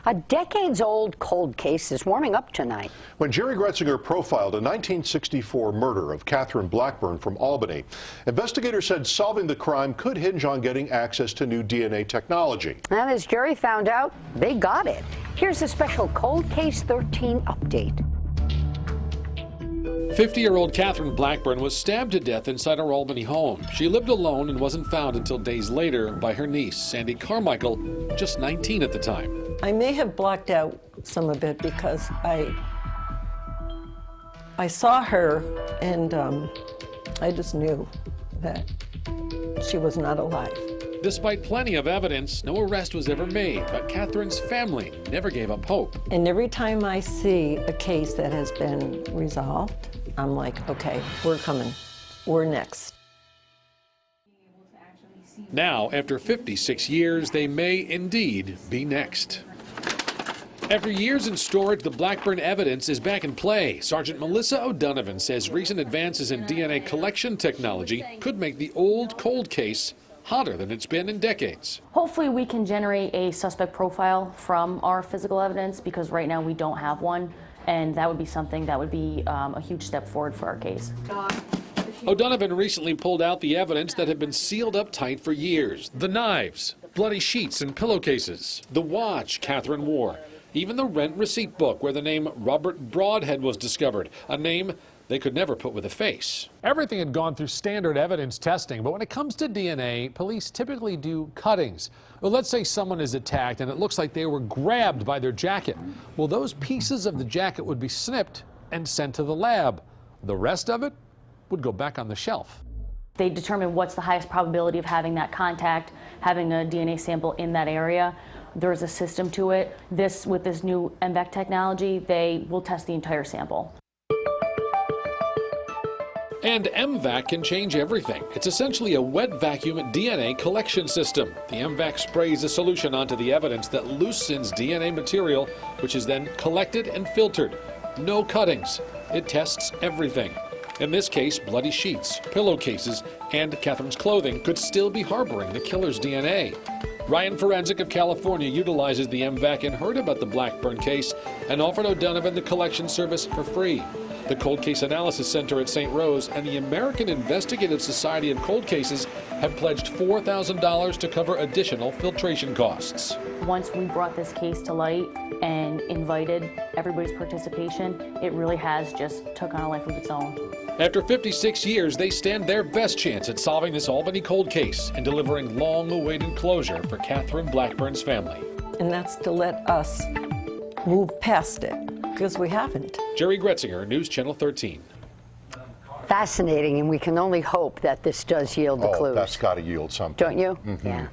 A decades-old cold case is warming up tonight. When Jerry Gretzinger profiled a 1964 murder of Catherine Blackburn from Albany, investigators said solving the crime could hinge on getting access to new DNA technology. And as Jerry found out, they got it. Here's a special Cold Case 13 update. 50-year-old Catherine Blackburn was stabbed to death inside her Albany home. She lived alone and wasn't found until days later by her niece, Sandy Carmichael, just 19 at the time. I may have blocked out some of it because I saw her and I just knew that she was not alive. Despite plenty of evidence, no arrest was ever made, but Catherine's family never gave up hope. And every time I see a case that has been resolved, I'm like, okay, we're coming. We're next. Now, after 56 years, they may indeed be next. After years in storage, the Blackburn evidence is back in play. Sergeant Melissa O'Donovan says recent advances in DNA collection technology could make the old cold case hotter than it's been in decades. Hopefully we can generate a suspect profile from our physical evidence, because right now we don't have one, and that would be something that would be a huge step forward for our case. O'Donovan recently pulled out the evidence that had been sealed up tight for years. The knives, bloody sheets and pillowcases, the watch Catherine wore, even the rent receipt book where the name Robert Broadhead was discovered, a name they could never put with a face. Everything had gone through standard evidence testing, but when it comes to DNA, police typically do cuttings. Well, let's say someone is attacked and it looks like they were grabbed by their jacket. Well, those pieces of the jacket would be snipped and sent to the lab. The rest of it would go back on the shelf. They determine what's the highest probability of having that contact, having a DNA sample in that area. There's a system to it. With this new MVAC technology, they will test the entire sample. And MVAC can change everything. It's essentially a wet vacuum DNA collection system. The MVAC sprays a solution onto the evidence that loosens DNA material, which is then collected and filtered. No cuttings. It tests everything. In this case, bloody sheets, pillowcases, and Catherine's clothing could still be harboring the killer's DNA. Ryan Forensic of California utilizes the MVAC and heard about the Blackburn case and offered O'Donovan the collection service for free. The Cold Case Analysis Center at St. Rose and the American Investigative Society of Cold Cases have pledged $4,000 to cover additional filtration costs. Once we brought this case to light and invited everybody's participation, it really has just took on a life of its own. After 56 years, they stand their best chance at solving this Albany cold case and delivering long-awaited closure for Catherine Blackburn's family. And that's to let us move past it, because we haven't. Jerry Gretzinger, News Channel 13. Fascinating, and we can only hope that this does yield the clues. That's got to yield something. Don't you? Mm-hmm. Yeah.